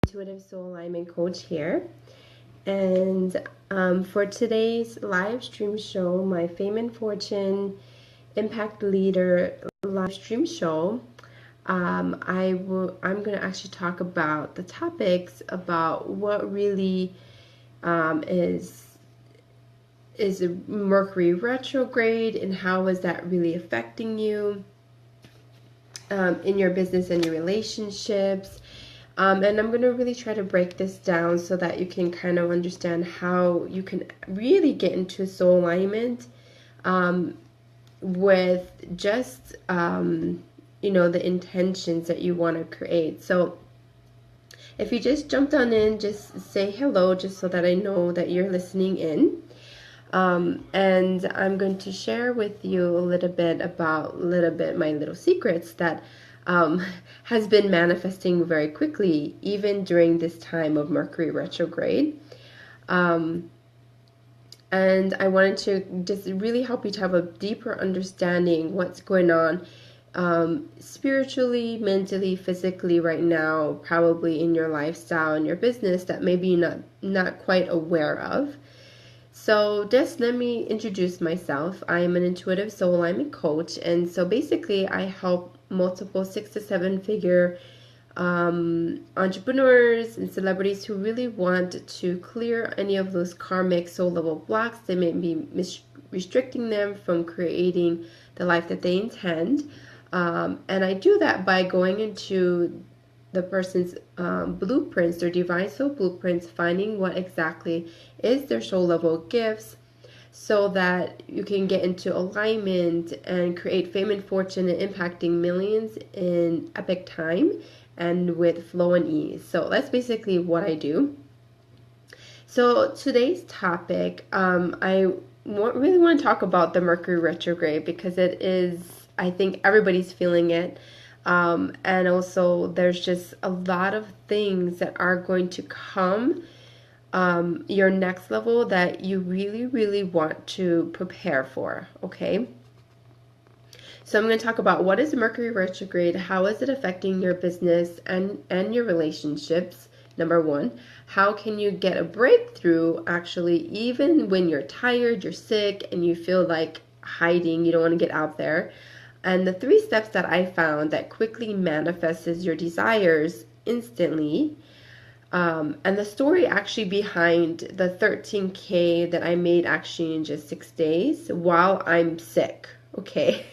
Intuitive Soul Alignment Coach here, and for today's live stream show, my Fame and Fortune Impact Leader live stream show, I'm going to actually talk about the topics about what really is a Mercury retrograde and how is that really affecting you in your business and your relationships. And I'm going to really try to break this down so that you can kind of understand how you can really get into soul alignment with just, the intentions that you want to create. So if you just jumped on in, just say hello, just so that I know that you're listening in. And I'm going to share with you a little bit my little secrets that has been manifesting very quickly, even during this time of Mercury retrograde. And I wanted to just really help you to have a deeper understanding what's going on spiritually, mentally, physically right now, probably in your lifestyle and your business that maybe you're not quite aware of. So just let me introduce myself. I am an intuitive soul alignment coach, and so basically I help multiple 6 to 7 figure entrepreneurs and celebrities who really want to clear any of those karmic soul level blocks that may be restricting them from creating the life that they intend. And I do that by going into the person's blueprints, their divine soul blueprints, finding what exactly is their soul level gifts, so that you can get into alignment and create fame and fortune and impacting millions in epic time and with flow and ease. So that's basically what I do. So today's topic, I really want to talk about the Mercury retrograde because it is, I think everybody's feeling it. And also there's just a lot of things that are going to come your next level that you really, really want to prepare for, okay? So I'm going to talk about what is Mercury retrograde, how is it affecting your business and your relationships, number one. How can you get a breakthrough, actually, even when you're tired, you're sick, and you feel like hiding, you don't want to get out there. And the 3 steps that I found that quickly manifests your desires instantly. And the story actually behind the 13K that I made actually in just 6 days while I'm sick. Okay.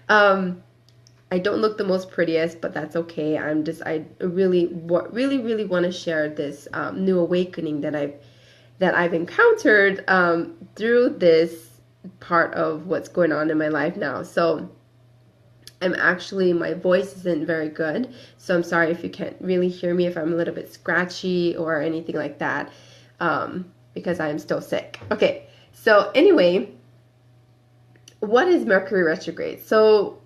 I don't look the most prettiest, but that's okay. I really want to share this new awakening that I've encountered through this part of what's going on in my life now. So my voice isn't very good, so I'm sorry if you can't really hear me, if I'm a little bit scratchy or anything like that, because I am still sick. Okay, so anyway, what is Mercury retrograde? So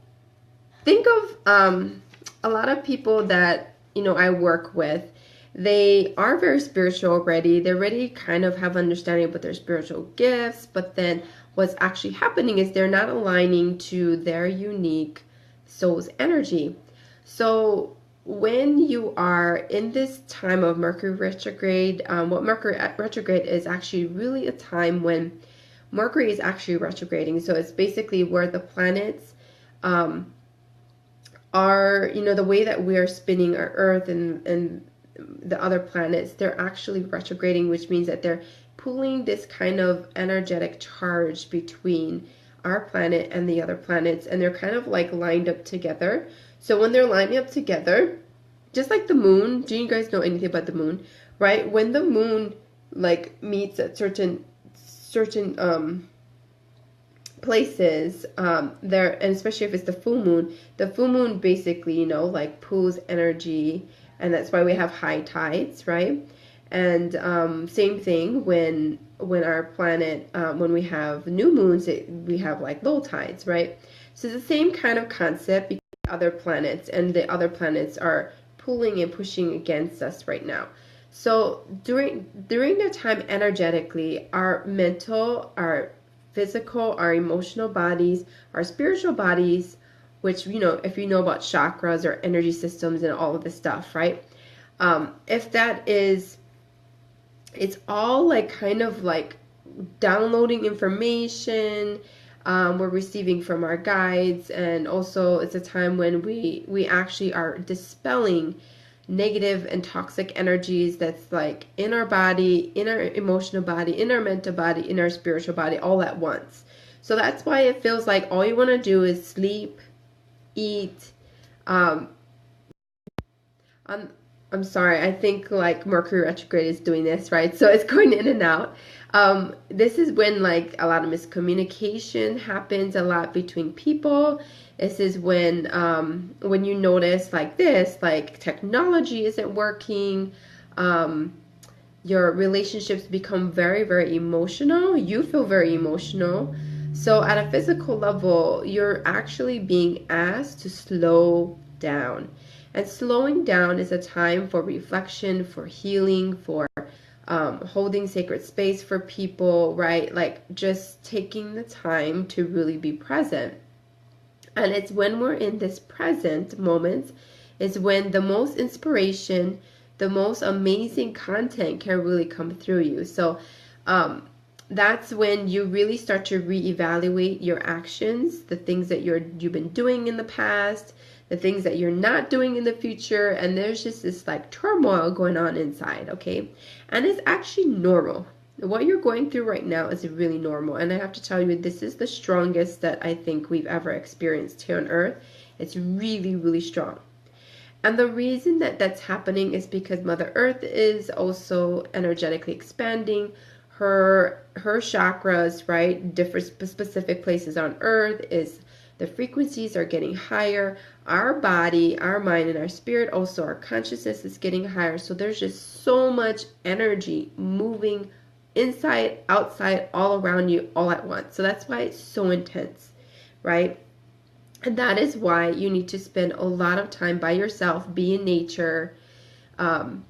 think of a lot of people that, I work with. They are very spiritual already. They already kind of have understanding about their spiritual gifts, but then what's actually happening is they're not aligning to their unique soul's energy. So when you are in this time of Mercury retrograde, what Mercury retrograde is actually really a time when Mercury is actually retrograding. So it's basically where the planets are, the way that we are spinning our Earth and the other planets, they're actually retrograding, which means that they're pulling this kind of energetic charge between our planet and the other planets, and they're kind of like lined up together. So when they're lining up together, just like the moon, do you guys know anything about the moon? Right? When the moon like meets at certain places, there, and especially if it's the full moon basically, like pulls energy, and that's why we have high tides, right? And same thing when our planet, when we have new moons, we have like low tides, right? So it's the same kind of concept between other planets, and the other planets are pulling and pushing against us right now. So during that time, energetically, our mental, our physical, our emotional bodies, our spiritual bodies, which, if you know about chakras or energy systems and all of this stuff, right? If that is, it's all like kind of like downloading information, we're receiving from our guides, and also it's a time when we actually are dispelling negative and toxic energies that's like in our body, in our emotional body, in our mental body, in our spiritual body, all at once. So that's why it feels like all you want to do is sleep, eat. um I'm, I'm sorry, I think like Mercury retrograde is doing this, right? So it's going in and out. This is when like a lot of miscommunication happens a lot between people. This is when you notice like this, like technology isn't working. Your relationships become very, very emotional. You feel very emotional. So at a physical level, you're actually being asked to slow down. And slowing down is a time for reflection, for healing, for holding sacred space for people, right? Like just taking the time to really be present. And it's when we're in this present moment, is when the most inspiration, the most amazing content can really come through you. So that's when you really start to reevaluate your actions, the things that you've been doing in the past, the things that you're not doing in the future, and there's just this like turmoil going on inside, okay? And it's actually normal. What you're going through right now is really normal, and I have to tell you, this is the strongest that I think we've ever experienced here on Earth. It's really, really strong. And the reason that that's happening is because Mother Earth is also energetically expanding. Her chakras, right, different specific places on Earth, is the frequencies are getting higher. Our body, our mind, and our spirit, also our consciousness, is getting higher. So there's just so much energy moving inside, outside, all around you, all at once. So that's why it's so intense, right? And that is why you need to spend a lot of time by yourself, be in nature. And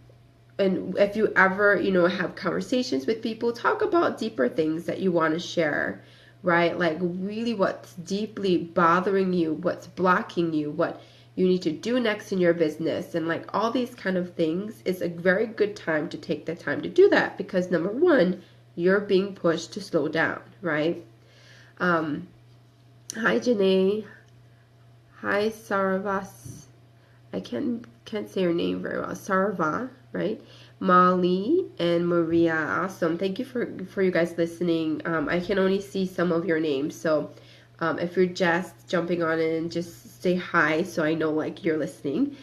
if you ever, have conversations with people, talk about deeper things that you want to share, right? Like really what's deeply bothering you, what's blocking you, what you need to do next in your business, and like all these kind of things. It's a very good time to take the time to do that, because number one, you're being pushed to slow down, right? Hi, Janae. Hi, Saravas. I can't say your name very well. Sarava, right? Molly and Maria. Awesome. Thank you for you guys listening. I can only see some of your names, so if you're just jumping on in, just say hi so I know like you're listening.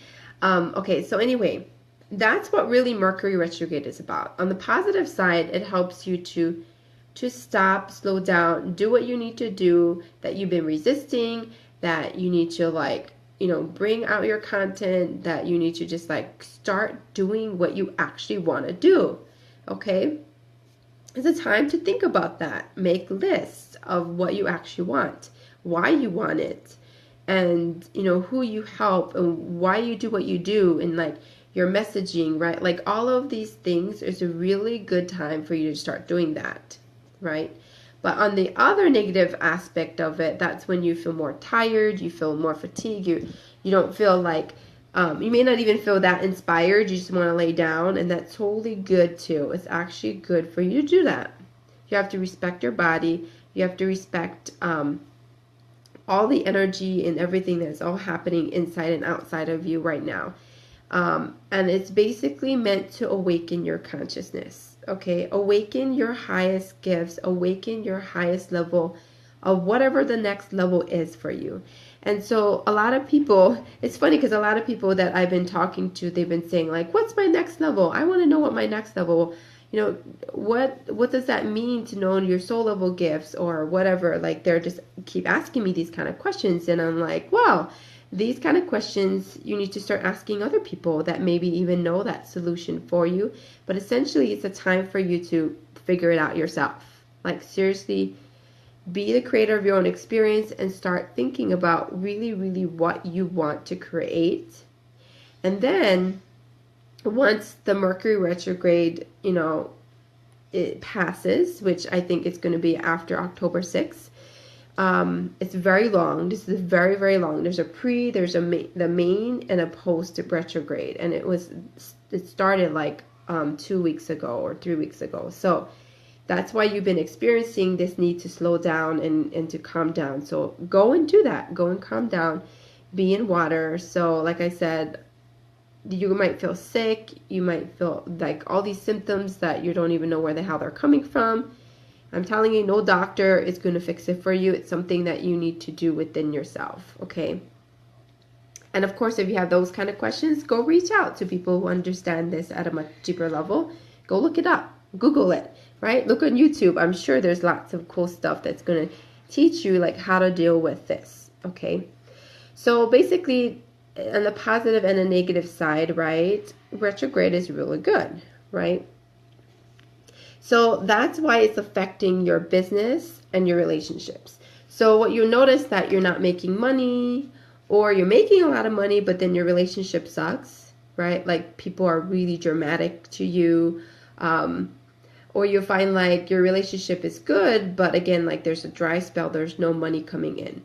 Okay, so anyway, that's what really Mercury retrograde is about. On the positive side, it helps you to stop, slow down, do what you need to do that you've been resisting, that you need to like, bring out your content, that you need to just like start doing what you actually want to do. Okay? It's a time to think about that. Make lists of what you actually want, why you want it, and who you help, and why you do what you do, and like your messaging, right? Like all of these things is a really good time for you to start doing that, right? But on the other negative aspect of it, that's when you feel more tired, you feel more fatigued, you don't feel like, you may not even feel that inspired, you just want to lay down, and that's totally good too. It's actually good for you to do that. You have to respect your body, you have to respect all the energy and everything that's all happening inside and outside of you right now. And it's basically meant to awaken your consciousness. Okay, awaken your highest gifts, awaken your highest level of whatever the next level is for you. And so a lot of people, it's funny because a lot of people that I've been talking to, they've been saying like, what's my next level? I want to know what my next level, what does that mean to know your soul level gifts or whatever? Like they're just keep asking me these kind of questions. And I'm like, wow, these kind of questions you need to start asking other people that maybe even know that solution for you. But essentially, it's a time for you to figure it out yourself. Like seriously, be the creator of your own experience and start thinking about really, really what you want to create. And then once the Mercury retrograde, it passes, which I think it's going to be after October 6th. It's very long. This is very, very long. There's a the main and a post retrograde, and it was it started like 2 weeks ago or 3 weeks ago. So that's why you've been experiencing this need to slow down and to calm down. So go and do that. Go and calm down. Be in water. So like I said, you might feel sick. You might feel like all these symptoms that you don't even know where the hell they're coming from. I'm telling you, no doctor is going to fix it for you. It's something that you need to do within yourself, okay? And of course, if you have those kind of questions, go reach out to people who understand this at a much deeper level. Go look it up. Google it, right? Look on YouTube. I'm sure there's lots of cool stuff that's going to teach you like how to deal with this, okay? So basically, on the positive and the negative side, right, retrograde is really good, right? So that's why it's affecting your business and your relationships. So what you notice that you're not making money, or you're making a lot of money, but then your relationship sucks, right? Like people are really dramatic to you, or you find like your relationship is good, but again, like there's a dry spell, there's no money coming in,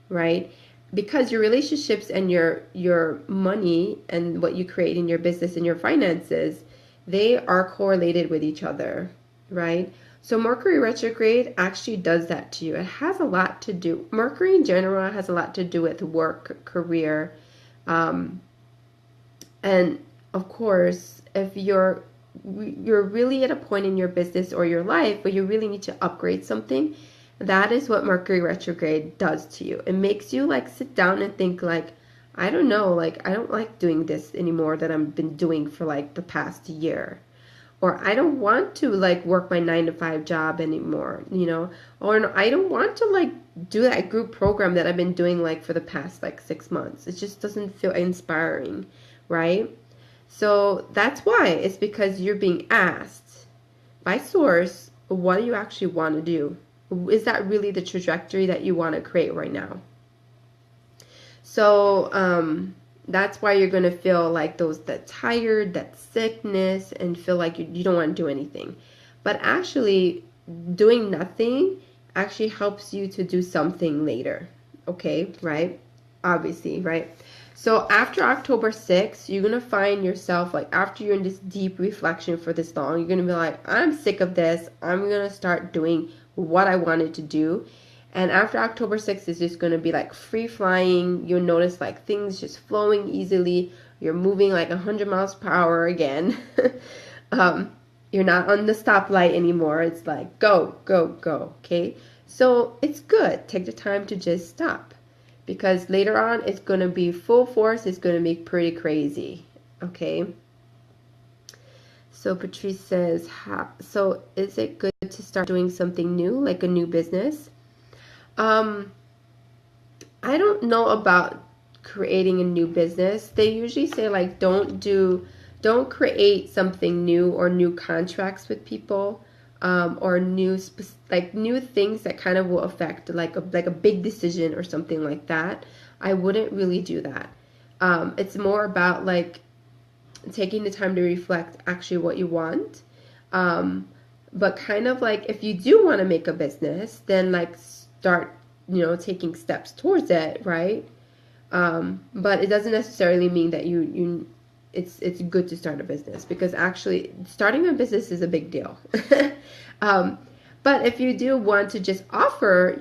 right? Because your relationships and your money and what you create in your business and your finances, they are correlated with each other, right? So Mercury retrograde actually does that to you. It has a lot to do, Mercury in general has a lot to do with work, career, and of course, if you're really at a point in your business or your life where you really need to upgrade something, that is what Mercury retrograde does to you. It makes you like sit down and think like, I don't know, like I don't like doing this anymore that I've been doing for like the past year. Or I don't want to like work my 9-to-5 job anymore, you know, or no, I don't want to like do that group program that I've been doing like for the past like 6 months. It just doesn't feel inspiring, right? So that's why. It's because you're being asked by source, what do you actually want to do? Is that really the trajectory that you want to create right now? So that's why you're going to feel like that tired, that sickness, and feel like you don't want to do anything. But actually, doing nothing actually helps you to do something later. Okay, right? Obviously, right? So after October 6th, you're going to find yourself, like after you're in this deep reflection for this long, you're going to be like, I'm sick of this. I'm going to start doing what I wanted to do. And after October 6th, it's just going to be like free flying. You'll notice like things just flowing easily. You're moving like 100 miles per hour again. You're not on the stoplight anymore. It's like go, go, go. Okay. So it's good. Take the time to just stop, because later on it's going to be full force. It's going to be pretty crazy. Okay. So Patrice says, so is it good to start doing something new, like a new business? I don't know about creating a new business. They usually say like don't create something new or new contracts with people, or new things that kind of will affect like a big decision or something like that. I wouldn't really do that. It's more about like taking the time to reflect actually what you want. But kind of like if you do want to make a business, then like start, taking steps towards it, right? But it doesn't necessarily mean that it's good to start a business, because actually starting a business is a big deal. But if you do want to just offer,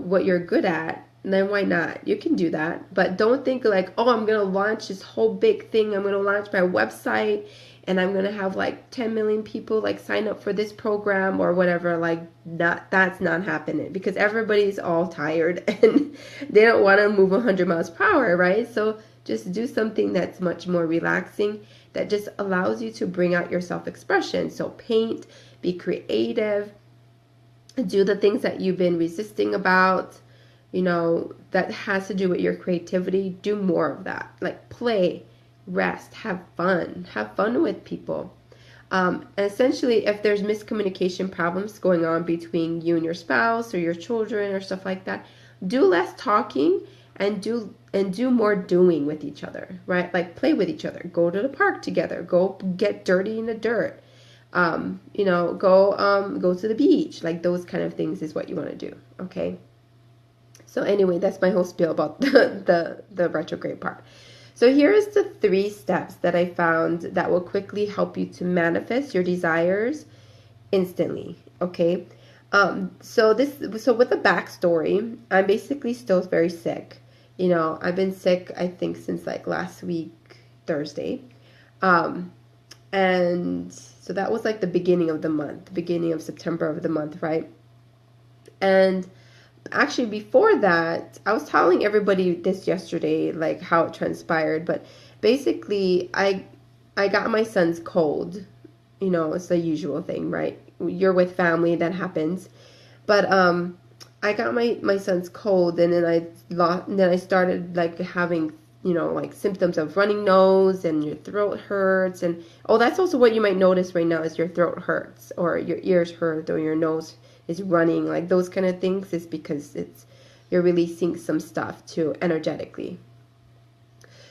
what you're good at, then why not? You can do that. But don't think like, oh, I'm going to launch this whole big thing. I'm going to launch my website and I'm going to have like 10 million people like sign up for this program or whatever. Like that's not happening, because everybody's all tired and they don't want to move 100 miles per hour, right? So just do something that's much more relaxing, that just allows you to bring out your self-expression. So paint, be creative, do the things that you've been resisting about, that has to do with your creativity. Do more of that. Like play, rest, have fun with people. And essentially, if there's miscommunication problems going on between you and your spouse or your children or stuff like that, do less talking and do more doing with each other, right? Like play with each other, go to the park together, go get dirty in the dirt, go to the beach. Like those kind of things is what you want to do. Okay. So anyway, that's my whole spiel about the retrograde part. So here is the 3 steps that I found that will quickly help you to manifest your desires instantly. Okay. So with the backstory, I'm basically still very sick. I've been sick, I think, since like last week, Thursday. And so that was like the beginning of the month, the beginning of September of the month, right? And actually before that, I was telling everybody this yesterday, like how it transpired, but basically I got my son's cold. It's the usual thing, right? You're with family, that happens. But I got my son's cold, and then I started like having like symptoms of running nose, and your throat hurts, and that's also what you might notice right now is your throat hurts, or your ears hurt, or your nose is running, like those kind of things, is because you're releasing some stuff too energetically.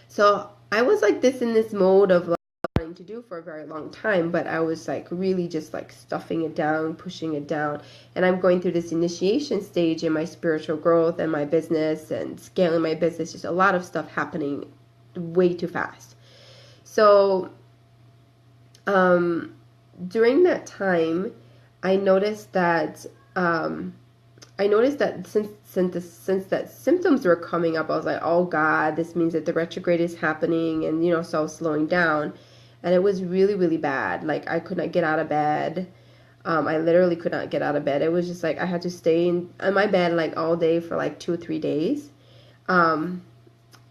So I was like this in this mode of like wanting to do for a very long time, but I was like really just like stuffing it down, pushing it down, and I'm going through this initiation stage in my spiritual growth and my business and scaling my business, just a lot of stuff happening way too fast. So during that time, I noticed that since that symptoms were coming up, I was like, oh God, this means that the retrograde is happening, and so I was slowing down, and it was really, really bad. Like I could not get out of bed. I literally could not get out of bed. It was just like I had to stay in my bed like all day for like 2 or 3 days. And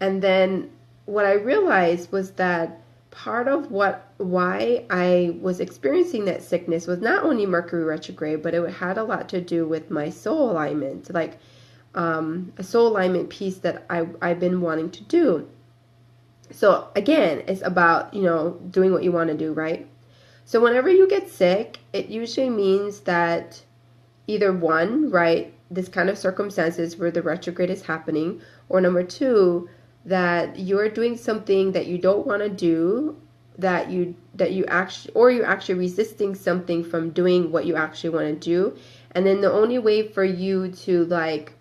then what I realized was that part of why I was experiencing that sickness was not only Mercury retrograde, but it had a lot to do with my soul alignment, like a soul alignment piece that I've been wanting to do. So again, it's about, doing what you want to do, right? So whenever you get sick, it usually means that either one, right, this kind of circumstances where the retrograde is happening, or number 2, that you're doing something that you don't want to do, that you actually, or you're actually resisting something from doing what you actually want to do. And then the only way for you to like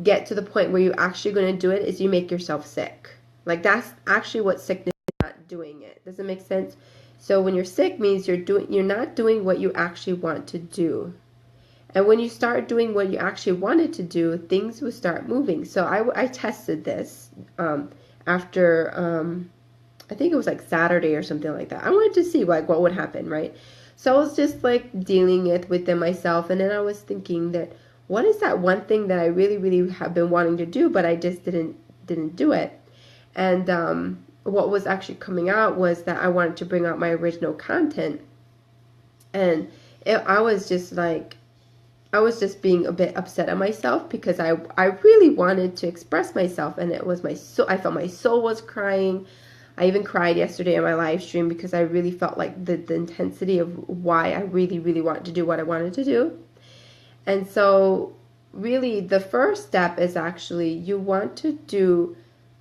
get to the point where you're actually going to do it is you make yourself sick. Like that's actually what sickness is, not doing it. Does it make sense? So when you're sick means you're not doing what you actually want to do. And when you start doing what you actually wanted to do, things will start moving. So I tested this after, I think it was like Saturday or something like that. I wanted to see like what would happen, right? So I was just like dealing it within myself. And then I was thinking that what is that one thing that I really, really have been wanting to do, but I just didn't do it. And what was actually coming out was that I wanted to bring out my original content. And I was just being a bit upset at myself because I really wanted to express myself, and it was I felt my soul was crying. I even cried yesterday on my live stream because I really felt like the intensity of why I really, really wanted to do what I wanted to do. And so really the first step is actually you want to do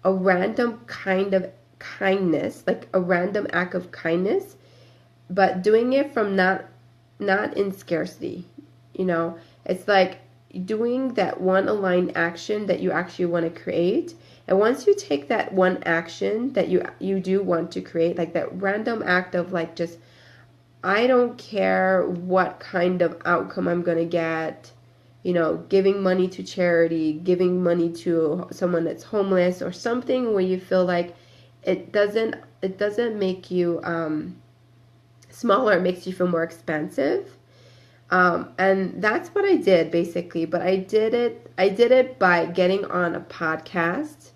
a random kind of kindness, like a random act of kindness, but doing it from not in scarcity. It's like doing that one aligned action that you actually want to create. And once you take that one action that you do want to create, like that random act of like just, I don't care what kind of outcome I'm going to get, giving money to charity, giving money to someone that's homeless, or something where you feel like it doesn't make you smaller, it makes you feel more expansive. And that's what I did basically, but I did it by getting on a podcast,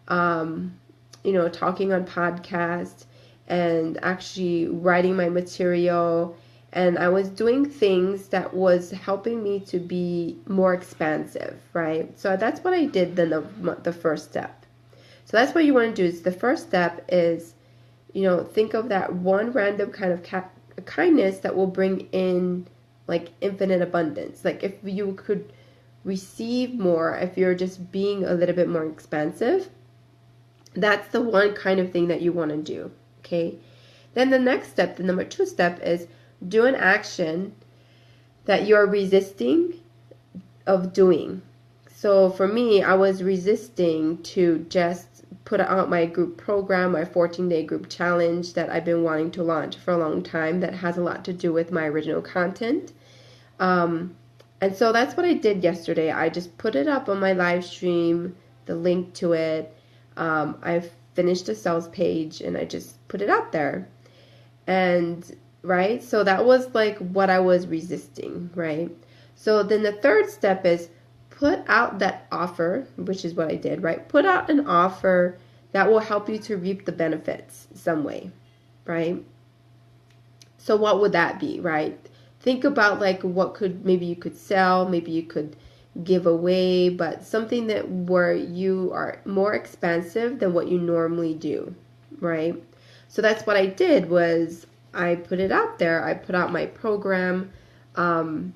talking on podcast, and actually writing my material. And I was doing things that was helping me to be more expansive, right? So that's what I did the first step. So that's what you want to do. Is the first step is, think of that one random kind of kindness that will bring in like infinite abundance. Like if you could receive more, if you're just being a little bit more expansive, that's the one kind of thing that you want to do. Okay. Then the next step, the number 2 step, is do an action that you're resisting of doing. So for me, I was resisting to just put out my group program, my 14-day group challenge that I've been wanting to launch for a long time that has a lot to do with my original content. And so that's what I did yesterday. I just put it up on my live stream, the link to it. I finished the sales page and I just put it out there. And right, so that was like what I was resisting, right? So then the third step is put out that offer, which is what I did, right? Put out an offer that will help you to reap the benefits some way, right? So what would that be, right? Think about like what could, maybe you could sell, maybe you could give away, but something that where you are more expansive than what you normally do, right? So that's what I did was I put it out there. I put out my program, and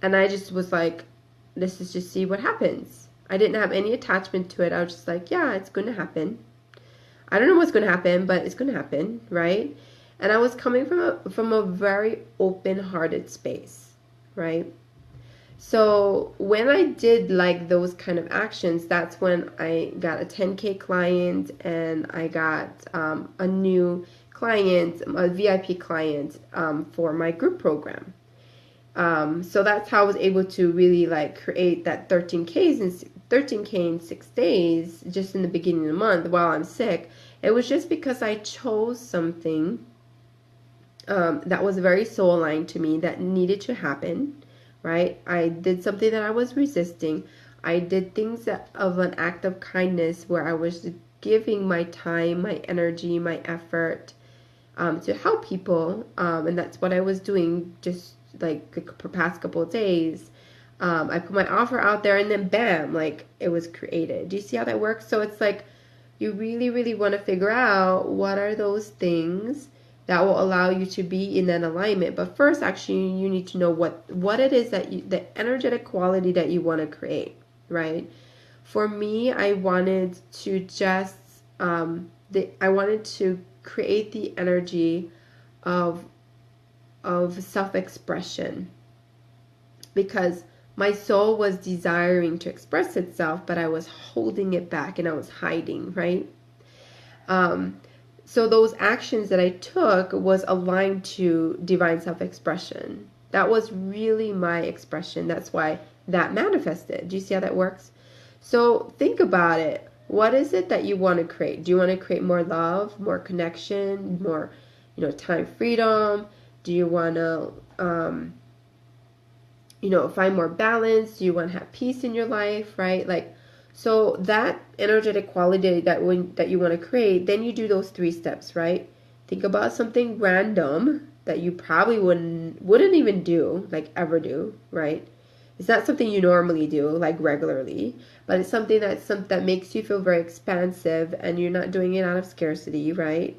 I just was like, let's just see what happens. I didn't have any attachment to it. I was just like, yeah, it's going to happen. I don't know what's going to happen, but it's going to happen, right? And I was coming from a very open-hearted space, right? So when I did like those kind of actions, that's when I got a 10K client and I got a new client, a VIP client for my group program. So that's how I was able to really like create that 13K in 6 days, just in the beginning of the month while I'm sick. It was just because I chose something that was very soul aligned to me that needed to happen, right? I did something that I was resisting. I did things of an act of kindness where I was giving my time, my energy, my effort to help people. And that's what I was doing just like the past couple of days. I put my offer out there and then bam, like it was created. Do you see how that works? So it's like you really, really want to figure out what are those things that will allow you to be in that alignment. But first, actually, you need to know what it is that the energetic quality that you want to create, right? For me, I wanted to just, I wanted to create the energy of self-expression, because my soul was desiring to express itself, but I was holding it back and I was hiding, right? So those actions that I took was aligned to divine self-expression. That was really my expression. That's why that manifested. Do you see how that works? So think about it. What is it that you want to create? Do you want to create more love, more connection, more, time freedom? Do you want to, find more balance? Do you want to have peace in your life, right? Like, so that energetic quality that you want to create, then you do those 3 steps, right? Think about something random that you probably wouldn't even do, like ever do, right? It's not something you normally do, like regularly, but it's something that makes you feel very expansive, and you're not doing it out of scarcity, right?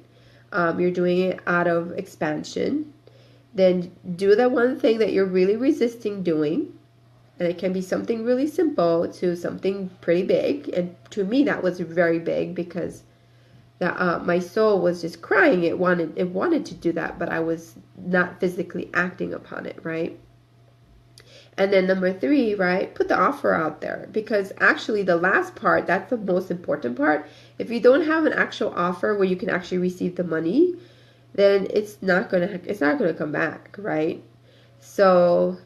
You're doing it out of expansion. Then do that one thing that you're really resisting doing. And it can be something really simple to something pretty big. And to me, that was very big, because that my soul was just crying. It wanted to do that, but I was not physically acting upon it, right? And then number 3, right? Put the offer out there, because actually the last part, that's the most important part. If you don't have an actual offer where you can actually receive the money, then it's not gonna come back, right? So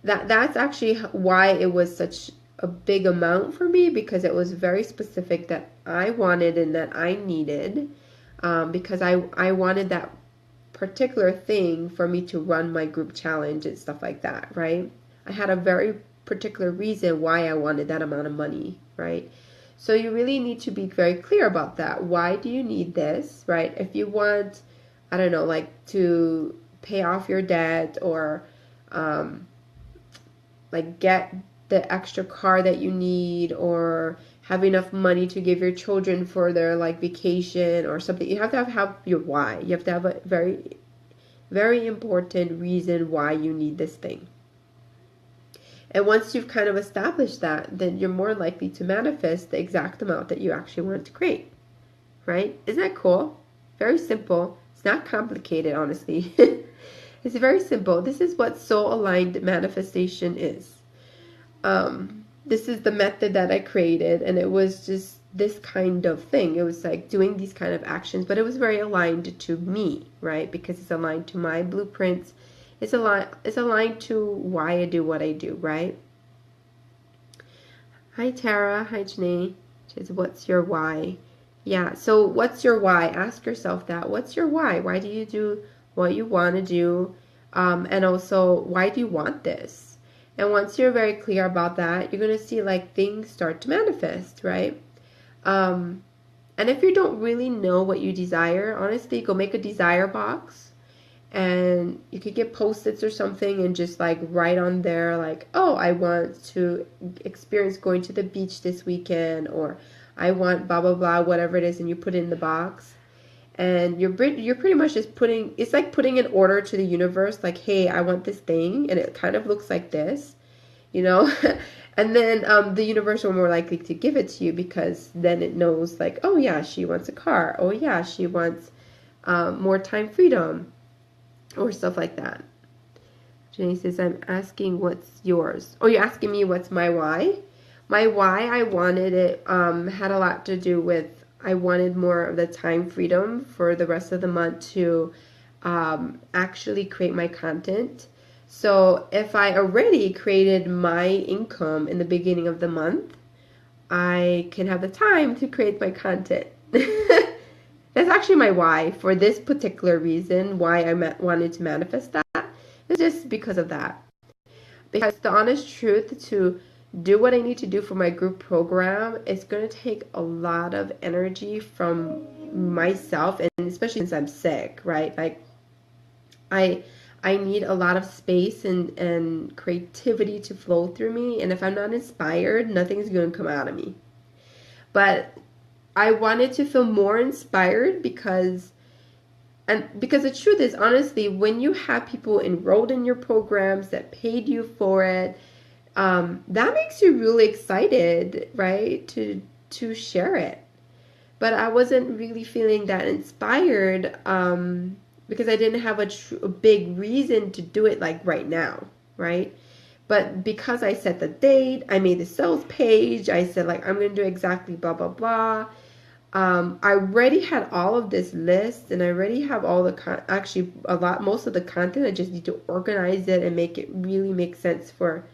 that's actually why it was such a big amount for me, because it was very specific that I wanted and that I needed, because I wanted that particular thing for me to run my group challenge and stuff like that, right? I had a very particular reason why I wanted that amount of money, right? So you really need to be very clear about that. Why do you need this, right? If you want, I don't know, like to pay off your debt, or like get the extra car that you need, or have enough money to give your children for their like vacation or something. You have to have your why. You have to have a very, very important reason why you need this thing. And once you've kind of established that, then you're more likely to manifest the exact amount that you actually want to create, right? Isn't that cool? Very simple. It's not complicated, honestly. It's very simple. This is what soul-aligned manifestation is. This is the method that I created, and it was just this kind of thing. It was like doing these kind of actions, but it was very aligned to me, right? Because it's aligned to my blueprints. It's aligned to why I do what I do, right? Hi Tara, hi Janae. She says, what's your why? Yeah, so what's your why? Ask yourself that. What's your why? Why do you do what you want to do? And also, why do you want this? And once you're very clear about that, you're going to see like things start to manifest, right? And if you don't really know what you desire, honestly, go make a desire box. And you could get post-its or something and just like write on there like, oh, I want to experience going to the beach this weekend, or I want blah blah blah, whatever it is, and you put it in the box. And you're pretty much just putting, it's like putting an order to the universe, like, hey, I want this thing and it kind of looks like this, you know. And then the universe will more likely to give it to you, because then it knows like, oh yeah, she wants a car, oh yeah, she wants more time freedom, or stuff like that. Jenny says, I'm asking what's yours. Oh, you're asking me what's my why? My why, I wanted it, had a lot to do with, I wanted more of the time freedom for the rest of the month to actually create my content. So if I already created my income in the beginning of the month, I can have the time to create my content. That's actually my why for this particular reason, why I wanted to manifest that. It's just because of that. Because the honest truth, to do what I need to do for my group program, it's going to take a lot of energy from myself, and especially since I'm sick, right? Like I need a lot of space and creativity to flow through me, and if I'm not inspired, nothing's going to come out of me. But I wanted to feel more inspired because the truth is, honestly, when you have people enrolled in your programs that paid you for it, that makes you really excited, right? To share it. But I wasn't really feeling that inspired because I didn't have a big reason to do it like right now, right? But because I set the date, I made the sales page, I said like, I'm going to do exactly blah, blah, blah. I already had all of this list, and I already have all the actually most of the content. I just need to organize it and make it really make sense for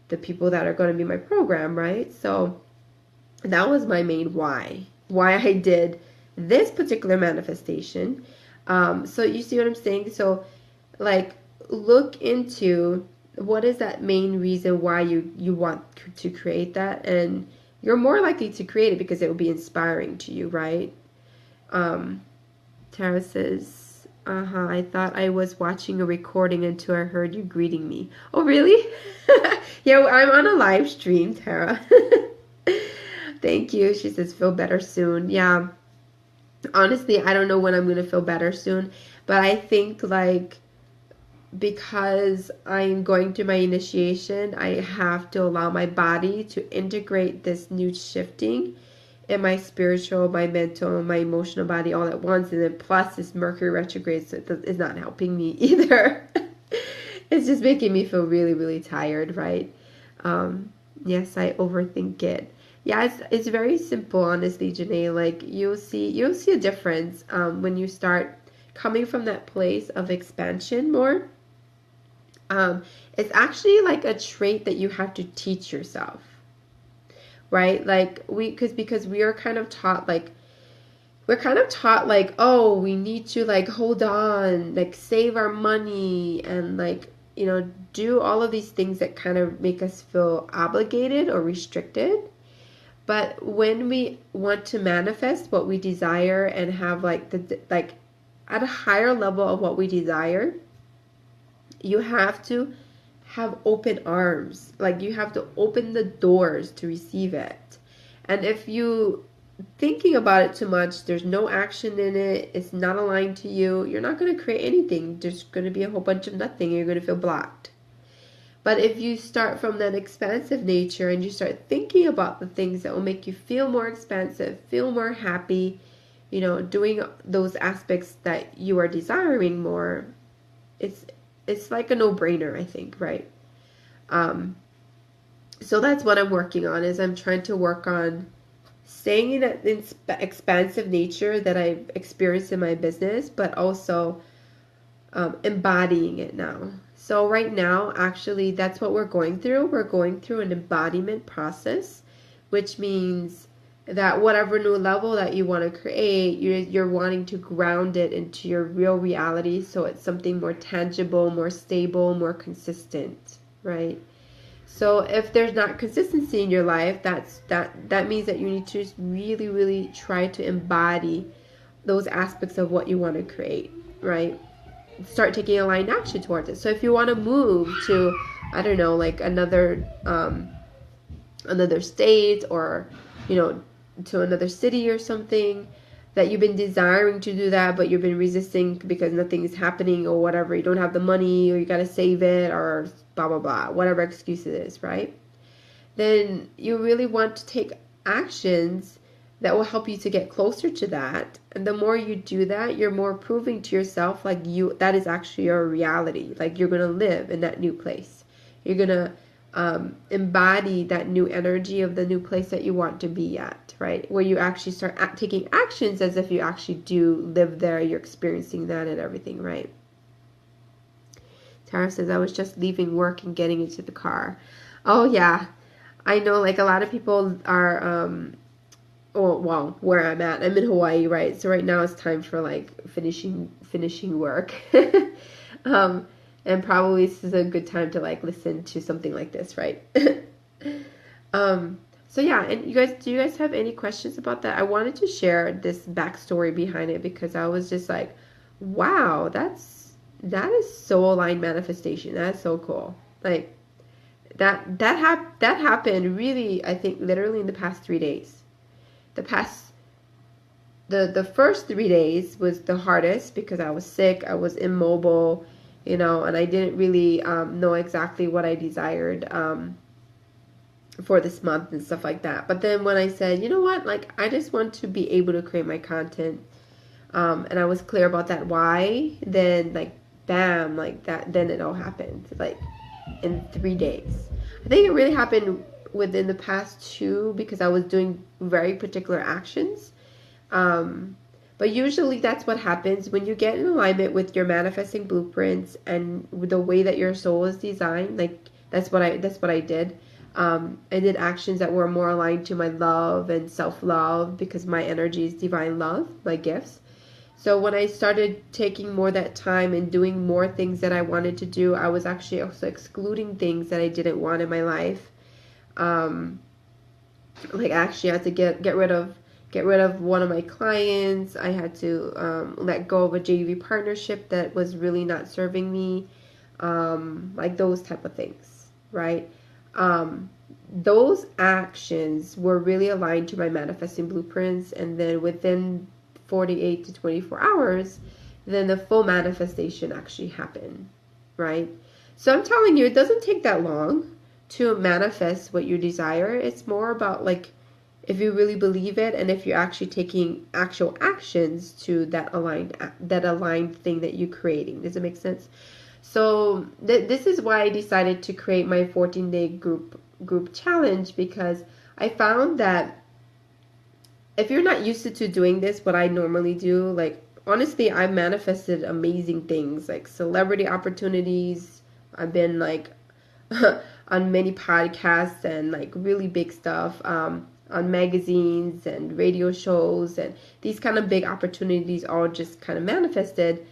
the people that are going to be my program, right? So that was my main why I did this particular manifestation. So you see what I'm saying? So like, look into what is that main reason why you want to create that, and you're more likely to create it because it will be inspiring to you, right? Tara says, I thought I was watching a recording until I heard you greeting me. Oh, really? Yeah, I'm on a live stream, Tara. Thank you. She says, feel better soon. Yeah. Honestly, I don't know when I'm going to feel better soon, but I think like, because I'm going through my initiation, I have to allow my body to integrate this new shifting in my spiritual, my mental, my emotional body all at once. And then plus this Mercury retrograde, so it's not helping me either. It's just making me feel really, really tired, right? Yes, I overthink it. Yeah, it's very simple, honestly, Janae. Like you'll see a difference when you start coming from that place of expansion more. It's actually like a trait that you have to teach yourself, right? Like because we are kind of taught like, oh, we need to like hold on, like save our money, and like, do all of these things that kind of make us feel obligated or restricted. But when we want to manifest what we desire and have like like at a higher level of what we desire, you have to have open arms. Like you have to open the doors to receive it. And if you thinking about it too much, there's no action in it, it's not aligned to you, you're not going to create anything. There's going to be a whole bunch of nothing, and you're going to feel blocked. But if you start from that expansive nature and you start thinking about the things that will make you feel more expansive, feel more happy, doing those aspects that you are desiring more, it's like a no-brainer, I think, right? So that's what I'm working on, is I'm trying to work on staying in that expansive nature that I've experienced in my business, but also embodying it now. So right now, actually, that's what we're going through. We're going through an embodiment process, which means that whatever new level that you want to create, you're wanting to ground it into your real reality, so it's something more tangible, more stable, more consistent, right? So if there's not consistency in your life, that means that you need to really, really try to embody those aspects of what you want to create, right? Start taking aligned action towards it. So if you want to move to, I don't know, like another state, or to another city or something, that you've been desiring to do that, but you've been resisting because nothing is happening or whatever, you don't have the money, or you got to save it, or blah blah blah, whatever excuse it is, right? Then you really want to take actions that will help you to get closer to that. And the more you do that, you're more proving to yourself like that is actually your reality. Like you're going to live in that new place. You're going to embody that new energy of the new place that you want to be at, right? Where you actually start taking actions as if you actually do live there, you're experiencing that and everything, right? Tara says, I was just leaving work and getting into the car. Oh yeah, I know, like a lot of people are well, where I'm at, I'm in Hawaii, right? So right now it's time for like finishing work. And probably this is a good time to like listen to something like this, right? So yeah, and do you guys have any questions about that? I wanted to share this backstory behind it because I was just like, wow, that is so aligned manifestation. That's so cool. Like that happened really, I think literally in the past 3 days. The first 3 days was the hardest because I was sick, I was immobile, and I didn't really know exactly what I desired for this month and stuff like that. But then when I said, you know what, like I just want to be able to create my content, and I was clear about that why, then like bam, like that, then it all happened like in 3 days. I think it really happened within the past 2 because I was doing very particular actions. But usually that's what happens when you get in alignment with your manifesting blueprints and the way that your soul is designed. Like that's what I did. I did actions that were more aligned to my love and self-love because my energy is divine love, my gifts. So when I started taking more that time and doing more things that I wanted to do, I was actually also excluding things that I didn't want in my life. Like actually I had to get rid of one of my clients. I had to let go of a JV partnership that was really not serving me, like those type of things, right? Those actions were really aligned to my manifesting blueprints, and then within 48 to 24 hours, then the full manifestation actually happened, right? So I'm telling you, it doesn't take that long to manifest what you desire. It's more about like if you really believe it and if you're actually taking actual actions to that aligned thing that you're creating. Does it make sense? So this is why I decided to create my 14-day group challenge, because I found that if you're not used to doing this, what I normally do, like honestly, I manifested amazing things like celebrity opportunities. I've been like on many podcasts and like really big stuff, on magazines and radio shows, and these kind of big opportunities all just kind of manifested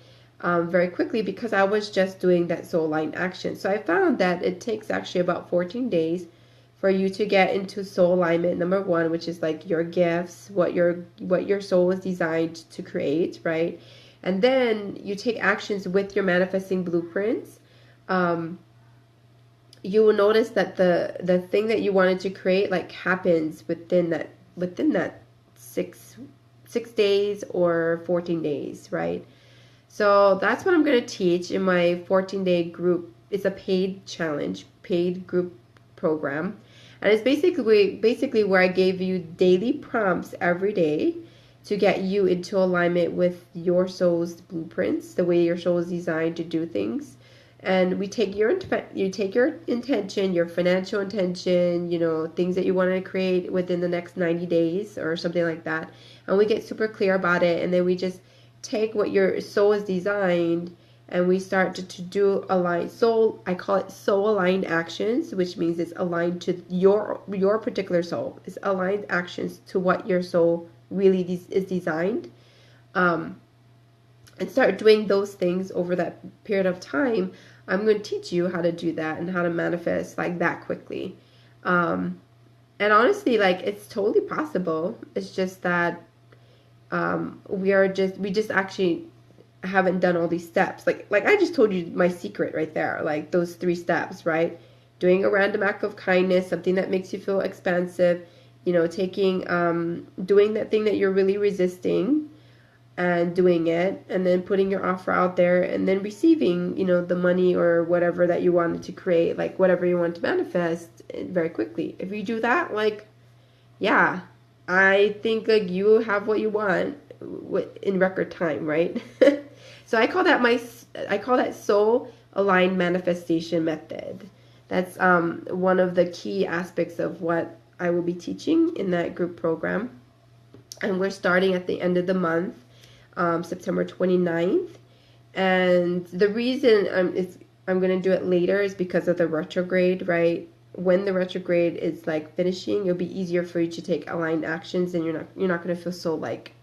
very quickly because I was just doing that soul aligned action. So I found that it takes actually about 14 days for you to get into soul alignment, number 1, which is like your gifts, what your soul is designed to create, right? And then you take actions with your manifesting blueprints. You will notice that the thing that you wanted to create like happens within that 6 days or 14 days, right? So that's what I'm going to teach in my 14-day group. It's a paid challenge, paid group program. And it's basically where I gave you daily prompts every day to get you into alignment with your soul's blueprints, the way your soul is designed to do things. And you take your intention, your financial intention, things that you want to create within the next 90 days or something like that. And we get super clear about it. And then we just take what your soul is designed, and we start to do align soul. I call it soul aligned actions, which means it's aligned to your particular soul. It's aligned actions to what your soul really is designed. And start doing those things over that period of time. I'm going to teach you how to do that and how to manifest like that quickly. And honestly, like, it's totally possible. It's just that we just actually haven't done all these steps. Like I just told you my secret right there, like those 3 steps, right? Doing a random act of kindness, something that makes you feel expansive, taking doing that thing that you're really resisting, and doing it, and then putting your offer out there, and then receiving, the money or whatever that you wanted to create, like whatever you want to manifest very quickly. If you do that, like, yeah, I think like you have what you want in record time, right? So I call that soul aligned manifestation method. That's one of the key aspects of what I will be teaching in that group program. And we're starting at the end of the month, September 29th. And the reason I'm going to do it later is because of the retrograde, right? When the retrograde is like finishing, it'll be easier for you to take aligned actions, and you're not going to feel so like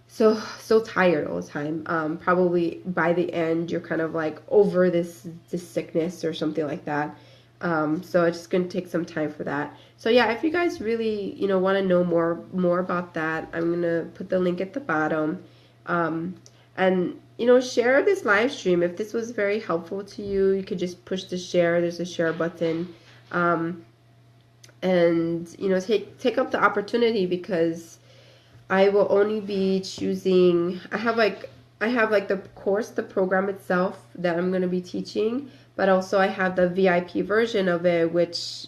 so tired all the time. Probably by the end you're kind of like over this sickness or something like that. So it's just going to take some time for that. So yeah, if you guys really, want to know more about that, I'm going to put the link at the bottom. And, share this live stream. If this was very helpful to you, you could just push the share. There's a share button. And, take up the opportunity, because I will only be choosing, I have like the course, the program itself that I'm going to be teaching, but also I have the VIP version of it, which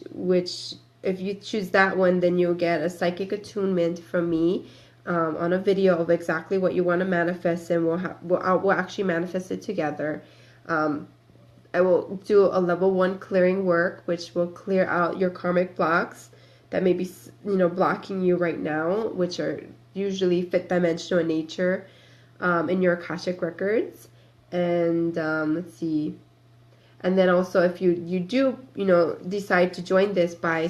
if you choose that one, then you'll get a psychic attunement from me on a video of exactly what you want to manifest, and we'll actually manifest it together. I will do a level 1 clearing work, which will clear out your karmic blocks that may be, blocking you right now, which are usually 5th dimensional in nature, in your Akashic records. And let's see. And then also, if you do, decide to join this by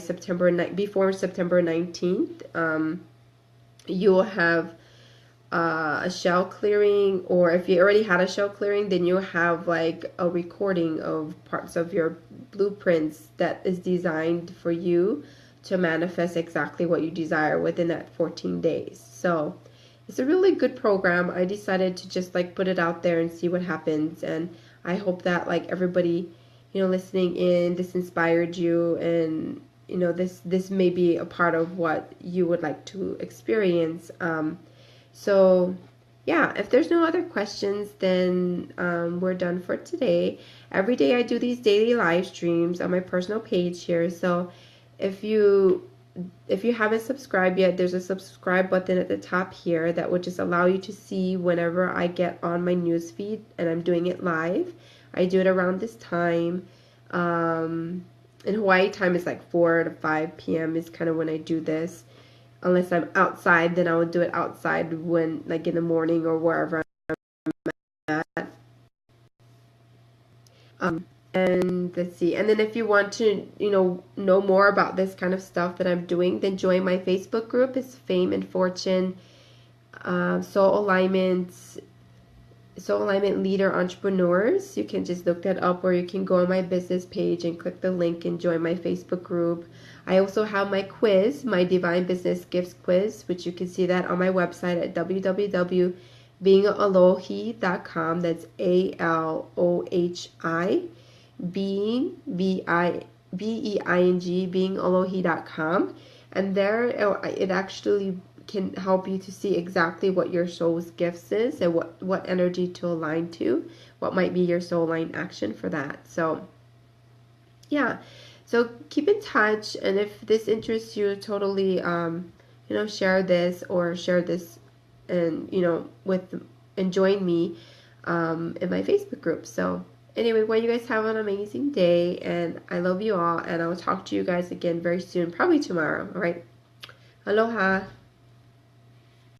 before September 19th, you will have a shell clearing, or if you already had a shell clearing, then you'll have like a recording of parts of your blueprints that is designed for you to manifest exactly what you desire within that 14 days. So it's a really good program. I decided to just like put it out there and see what happens, and I hope that like everybody, listening in, this inspired you, and this may be a part of what you would like to experience. So yeah, if there's no other questions, then we're done for today. Every day I do these daily live streams on my personal page here. So if you haven't subscribed yet, there's a subscribe button at the top here that will just allow you to see whenever I get on my news feed and I'm doing it live. I do it around this time. In Hawaii time, it's like 4 to 5 p.m. is kind of when I do this. Unless I'm outside, then I will do it outside when, like, in the morning or wherever I'm at. And let's see. And then if you want to, know more about this kind of stuff that I'm doing, then join my Facebook group. It's Fame and Fortune, Soul Alignment Leader Entrepreneurs. You can just look that up, or you can go on my business page and click the link and join my Facebook group. I also have my quiz, my Divine Business Gifts quiz, which you can see that on my website at www.beingalohi.com. That's ALOHI, being, BEING, beingalohi.com. And there it actually can help you to see exactly what your soul's gifts is and what energy to align to, what might be your soul aligned action for that. So yeah, so keep in touch, and if this interests you, totally share this and and join me in my Facebook group. So anyway, well, you guys have an amazing day, and I love you all, and I will talk to you guys again very soon, probably tomorrow. All right. Aloha.